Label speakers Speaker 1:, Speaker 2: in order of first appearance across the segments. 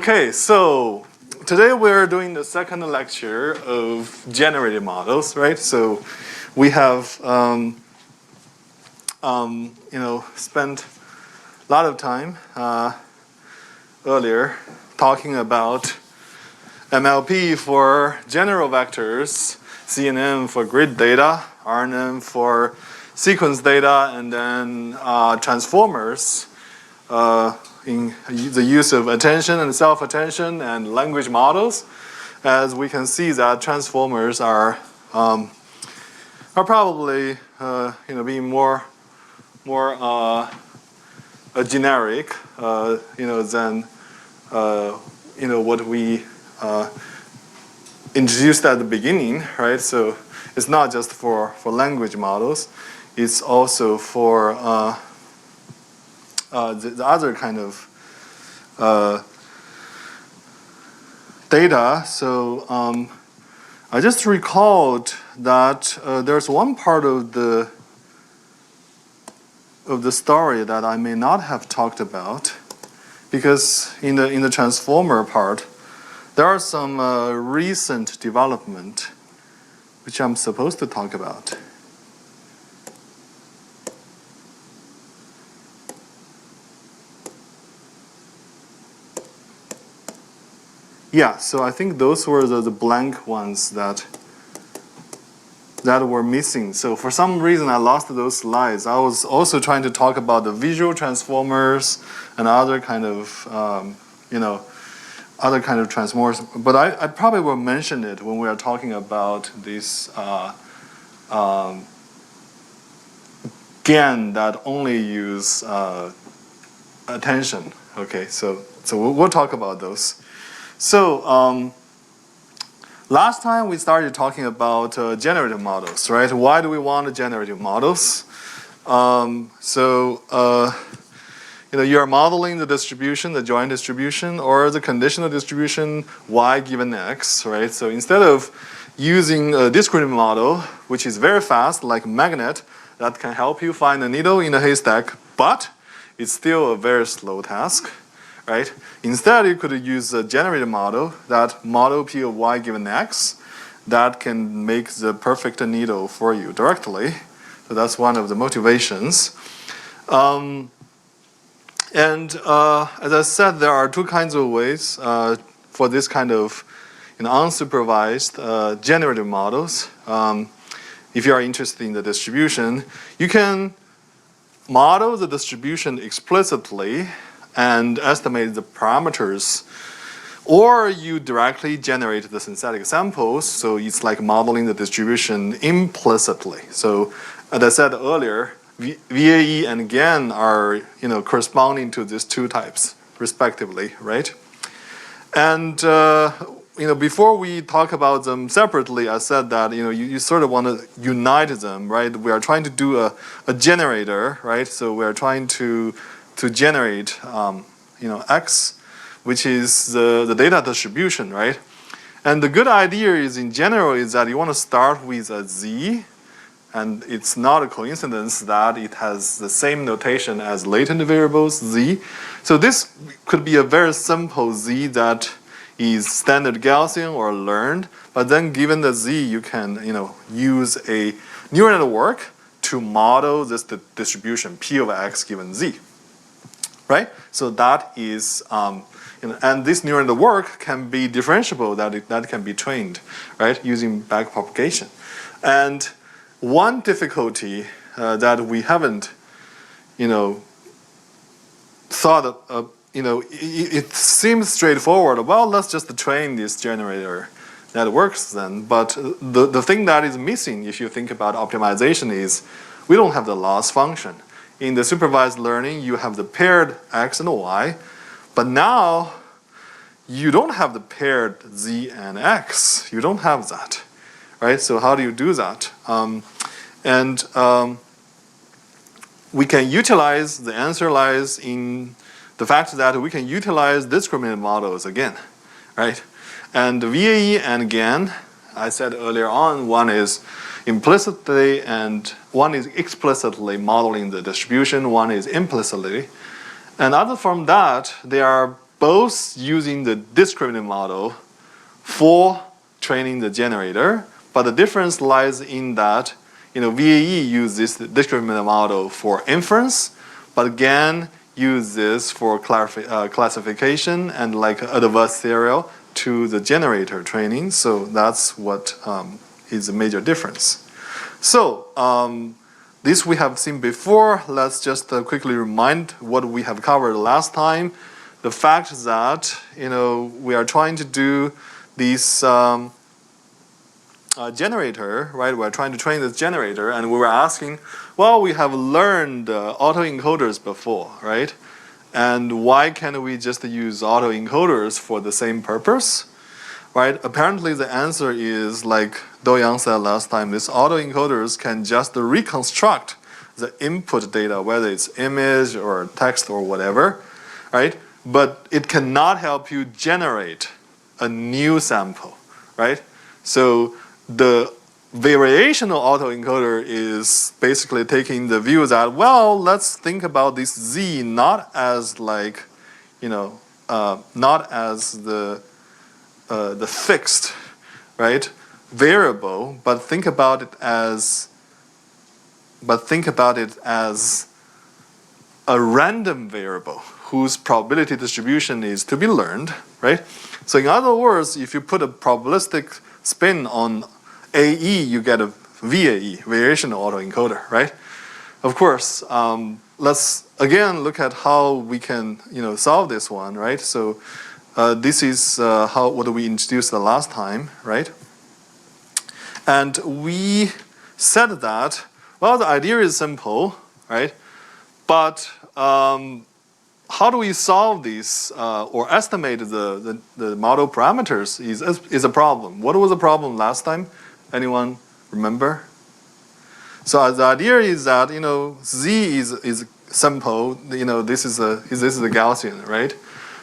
Speaker 1: Okay, so today we're doing the second lecture of generative models, right? So we have, spent a lot of time earlier talking about MLP for general vectors, CNN for grid data, RNN for sequence data, and then transformers in the use of attention and self-attention and language models. As we can see that transformers are probably being more generic than what we introduced at the beginning, right? So it's not just for language models, it's also for the other kind of data. So I just recalled that there's one part of the story that I may not have talked about, because in the transformer part, there are some recent development which I'm supposed to talk about. Yeah, so I think those were the blank ones that were missing. So for some reason I lost those slides. I was also trying to talk about the visual transformers and other kind of other kind of transformers. But I probably will mention it when we are talking about this GAN that only use attention. Okay, so we'll talk about those. So last time we started talking about generative models, right? Why do we want generative models? You are modeling the distribution, the joint distribution, or the conditional distribution y given x, right? So instead of using a discrete model, which is very fast, like a magnet, that can help you find a needle in a haystack, but it's still a very slow task. Right? Instead, you could use a generative model, that model P of y given x, that can make the perfect needle for you directly. So that's one of the motivations. As I said, there are two kinds of ways for this kind of unsupervised generative models. If you are interested in the distribution, you can model the distribution explicitly and estimate the parameters, or you directly generate the synthetic samples, so it's like modeling the distribution implicitly. So as I said earlier, VAE and GAN are corresponding to these two types respectively, right? And before we talk about them separately, I said that you sort of want to unite them, right? We are trying to do a generator, right? So we are trying to generate x, which is the data distribution, right? And the good idea is, in general, is that you want to start with a z, and it's not a coincidence that it has the same notation as latent variables z. So this could be a very simple z that is standard Gaussian or learned, but then given the z, you can use a neural network to model this distribution P of x given z. Right? So that is, and this neural network can be differentiable, that can be trained, right, using backpropagation. And one difficulty that we haven't, thought of, it seems straightforward. Well, let's just train this generator that works then. But the thing that is missing, if you think about optimization, is we don't have the loss function. In the supervised learning, you have the paired x and y, but now you don't have the paired z and x. You don't have that, right? So how do you do that? We can utilize, the answer lies in the fact that we can utilize discriminant models again, right? And VAE and GAN, I said earlier on, one is implicitly and one is explicitly modeling the distribution, one is implicitly. And other from that, they are both using the discriminative model for training the generator, but the difference lies in that VAE uses the discriminative model for inference, but GAN uses for classification and like adversarial to the generator training. So that's what is a major difference. So this we have seen before. Let's just quickly remind what we have covered last time. The fact that we are trying to do this generator, right? We're trying to train this generator, and we were asking, well, we have learned autoencoders before, right? And why can't we just use autoencoders for the same purpose, right? Apparently the answer is, like Do-Young said last time, these autoencoders can just reconstruct the input data, whether it's image or text or whatever, right? But it cannot help you generate a new sample, right? So the variational autoencoder is basically taking the view that, well, let's think about this Z not as like, not as the fixed, right, variable, but think about it as a random variable whose probability distribution is to be learned, right? So in other words, if you put a probabilistic spin on AE, you get a VAE, variational autoencoder, right? Of course, let's again look at how we can solve this one, right? So this is what we introduced the last time, right? And we said that, well, the idea is simple, right? But how do we solve this or estimate the model parameters is a problem. What was the problem last time? Anyone remember? So the idea is that Z is simple. This is a Gaussian, right?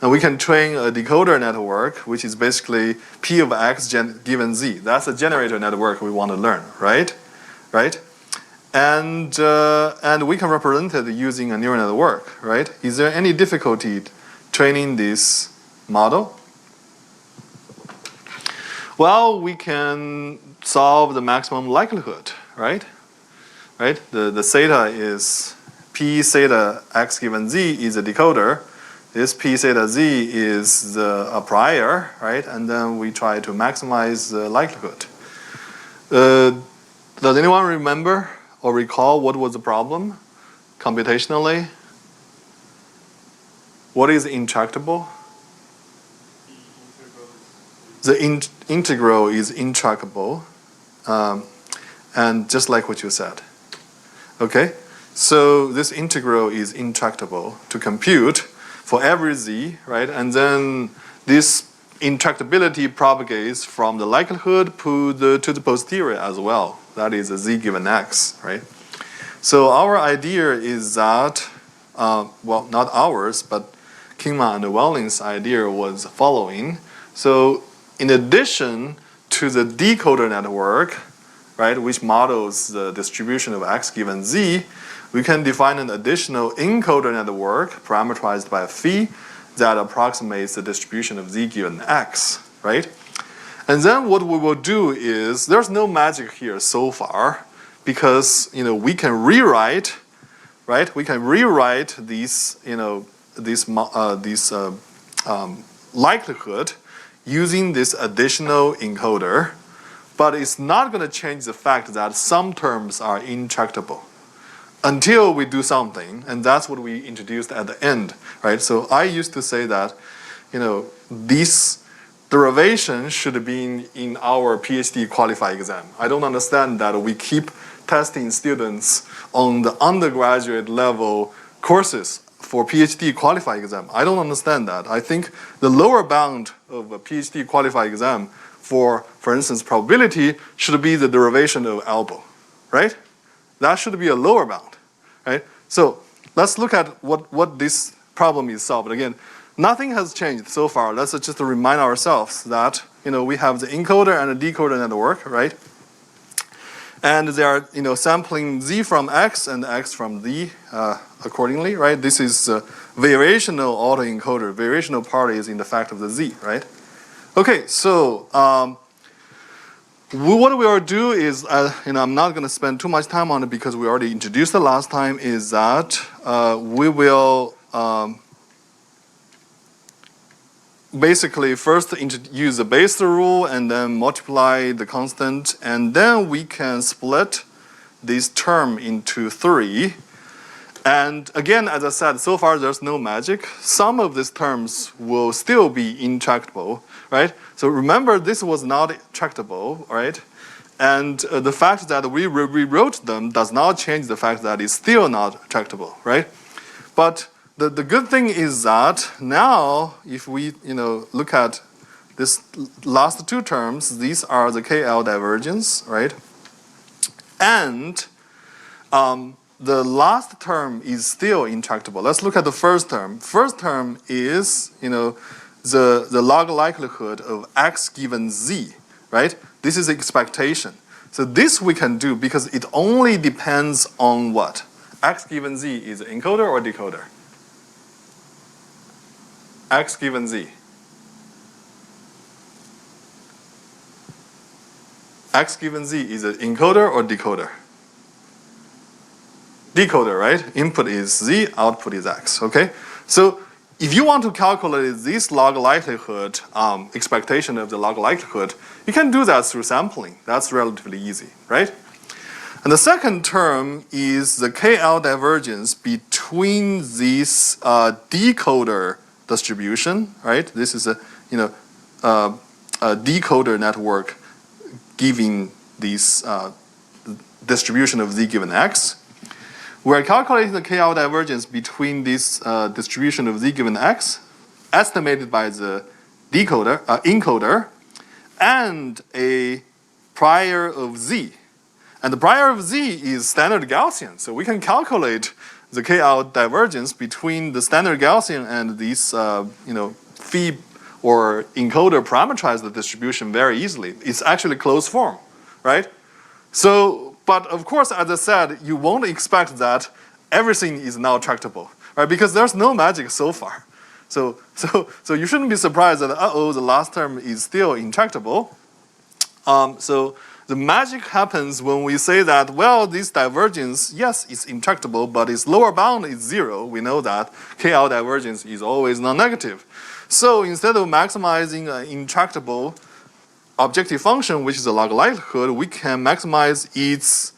Speaker 1: And we can train a decoder network, which is basically P of X given Z. That's a generator network we want to learn, right? Right? And we can represent it using a neural network, right? Is there any difficulty training this model? Well, we can solve the maximum likelihood, right? Right? The theta is P theta X given Z is a decoder. This P theta Z is a prior, right? And then we try to maximize the likelihood. Does anyone remember or recall what was the problem computationally? What is intractable? The integral is intractable, and just like what you said. Okay, so this integral is intractable to compute for every Z, right? And then this intractability propagates from the likelihood to the posterior as well. That is a Z given X, right? So our idea is that, well, not ours, but Kingma and Welling's idea was following. So in addition to the decoder network, right, which models the distribution of X given Z, we can define an additional encoder network parameterized by phi that approximates the distribution of Z given X, right? And then what we will do is, there's no magic here so far, because we can rewrite, right? We can rewrite these likelihood using this additional encoder, but it's not going to change the fact that some terms are intractable until we do something, and that's what we introduced at the end, right? So I used to say that, this derivation should be in our PhD qualifying exam. I don't understand that we keep testing students on the undergraduate level courses for PhD qualifying exam. I don't understand that. I think the lower bound of a PhD qualifying exam for instance, probability should be the derivation of elbow, right? That should be a lower bound, right? So let's look at what this problem is solved. Again, nothing has changed so far. Let's just remind ourselves that we have the encoder and the decoder network, right? And they are, sampling z from x and x from z accordingly, right? This is variational autoencoder. Variational part is in the fact of the z, right? Okay, so what we will do is, I'm not going to spend too much time on it because we already introduced it last time, is that we will basically first use the base rule and then multiply the constant, and then we can split this term into 3. And again, as I said, so far there's no magic. Some of these terms will still be intractable, right? So remember, this was not tractable, right? And the fact that we rewrote them does not change the fact that it's still not tractable, right? But the good thing is that now, if we look at this last two terms, these are the KL divergence, right? And the last term is still intractable. Let's look at the first term. First term is the log likelihood of x given z, right? This is expectation. So this we can do because it only depends on what? X given z is encoder or decoder? X given z. X given z is an encoder or decoder? Decoder, right? Input is z, output is x, okay? So if you want to calculate this log likelihood, expectation of the log likelihood, you can do that through sampling. That's relatively easy, right? And the second term is the KL divergence between this decoder distribution, right? This is a decoder network giving this distribution of z given x. We're calculating the KL divergence between this distribution of z given x, estimated by the encoder, and a prior of z. And the prior of z is standard Gaussian, so we can calculate the KL divergence between the standard Gaussian and this, phi or encoder parameterized distribution very easily. It's actually closed form, right? So, but of course, as I said, you won't expect that everything is now tractable, right? Because there's no magic so far. So you shouldn't be surprised that, the last term is still intractable. So the magic happens when we say that, well, this divergence, yes, it's intractable, but its lower bound is 0. We know that KL divergence is always non-negative. So instead of maximizing an intractable objective function, which is a log likelihood, we can maximize its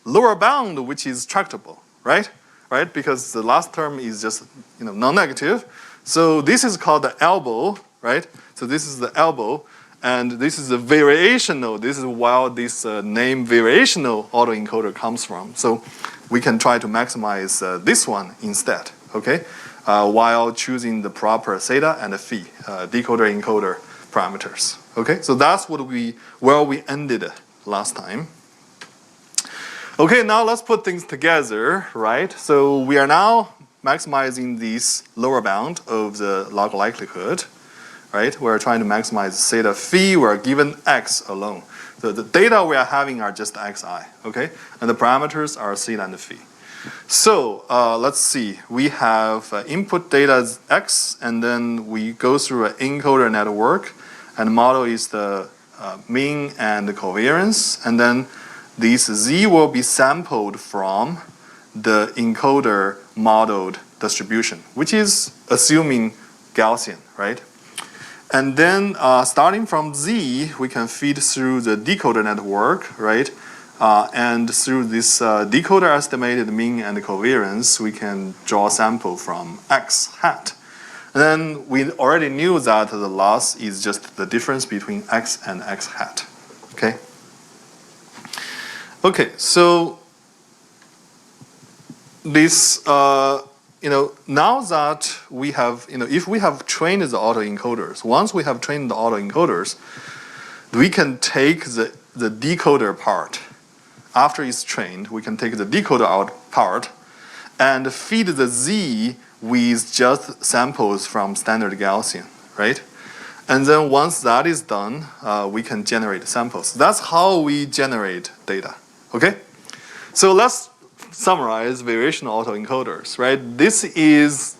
Speaker 1: lower bound, which is tractable, right? Right? Because the last term is just non-negative. So this is called the elbow, right? So this is the elbow, and this is the variational. This is where this name variational autoencoder comes from. So we can try to maximize this one instead, okay? While choosing the proper theta and the phi, decoder encoder parameters. Okay, so that's where we ended last time. Okay, now let's put things together, right? So we are now maximizing this lower bound of the log likelihood, right? We're trying to maximize theta phi. We're given x alone. So the data we are having are just xi, okay? And the parameters are theta and phi. So let's see. We have input data as x, and then we go through an encoder network, and the model is the mean and the covariance, and then this z will be sampled from the encoder modeled distribution, which is assuming Gaussian, right? And then starting from z, we can feed through the decoder network, right? And through this decoder estimated mean and covariance, we can draw a sample from x hat. And then we already knew that the loss is just the difference between x and x hat, okay? Okay, so this, now that we have, if we have trained the autoencoders, once we have trained the autoencoders, we can take the decoder part. After it's trained, we can take the decoder out part and feed the z with just samples from standard Gaussian, right? And then once that is done, we can generate samples. That's how we generate data, Okay? So let's summarize variational autoencoders, right? This is,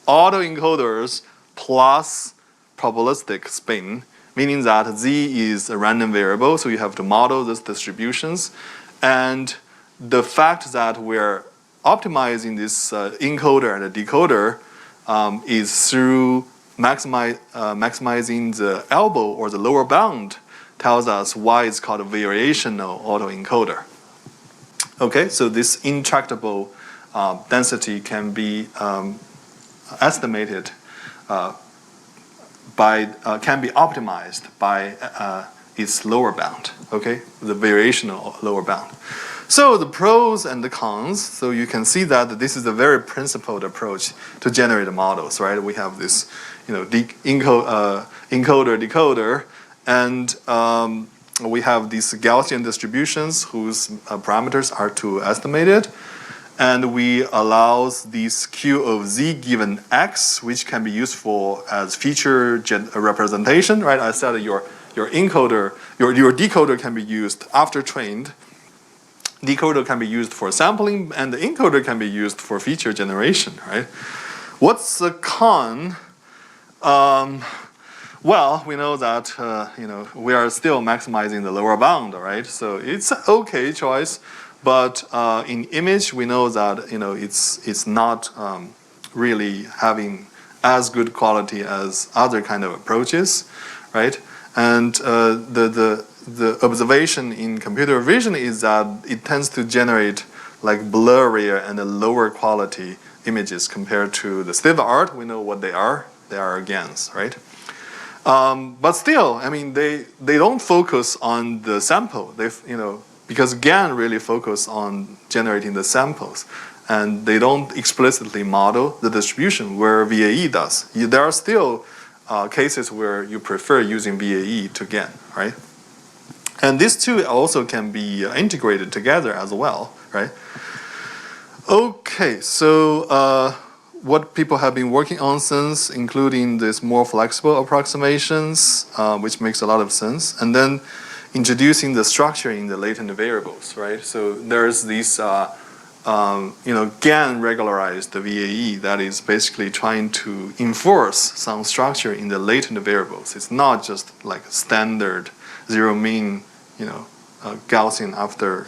Speaker 1: autoencoders plus probabilistic spin, meaning that Z is a random variable, so you have to model these distributions. And the fact that we're optimizing this encoder and decoder is through maximizing the elbow or the lower bound tells us why it's called a variational autoencoder. Okay, so this intractable density can be estimated can be optimized by its lower bound, okay, the variational lower bound. So the pros and the cons, so you can see that this is a very principled approach to generate models, right? We have this, encoder, decoder, and we have these Gaussian distributions whose parameters are to estimated. And we allow this Q of Z given X, which can be useful as feature representation, right? I said your encoder, your decoder can be used after trained. Decoder can be used for sampling, and the encoder can be used for feature generation, right? What's the con? Well, we know that we are still maximizing the lower bound, right? So it's an okay choice. But in image, we know that it's not really having as good quality as other kind of approaches, right? And the observation in computer vision is that it tends to generate like blurrier and lower quality images compared to the state of the art. We know what they are. They are GANs, right? But still, I mean, they don't focus on the sample. Because GAN really focus on generating the samples, and they don't explicitly model the distribution where VAE does. There are still cases where you prefer using VAE to GAN, right? And these two also can be integrated together as well, right? Okay, so what people have been working on since, including this more flexible approximations, which makes a lot of sense, and then introducing the structure in the latent variables, right? So there's this, GAN regularized VAE that is basically trying to enforce some structure in the latent variables. It's not just like standard zero mean, Gaussian after,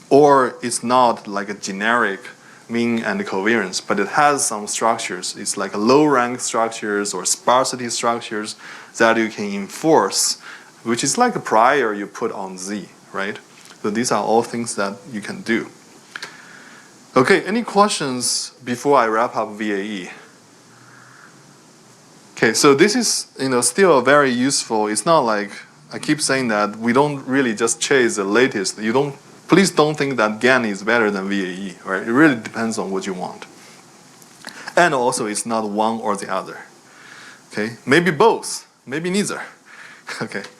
Speaker 1: or it's not like a generic mean and covariance, but it has some structures. It's like low rank structures or sparsity structures that you can enforce, which is like a prior you put on Z, right? So these are all things that you can do. Okay, any questions before I wrap up VAE? Okay, so this is still very useful. It's not like I keep saying that we don't really just chase the latest. Please don't think that GAN is better than VAE, right? It really depends on what you want. And also, it's not one or the other. Okay, maybe both, maybe neither. Okay.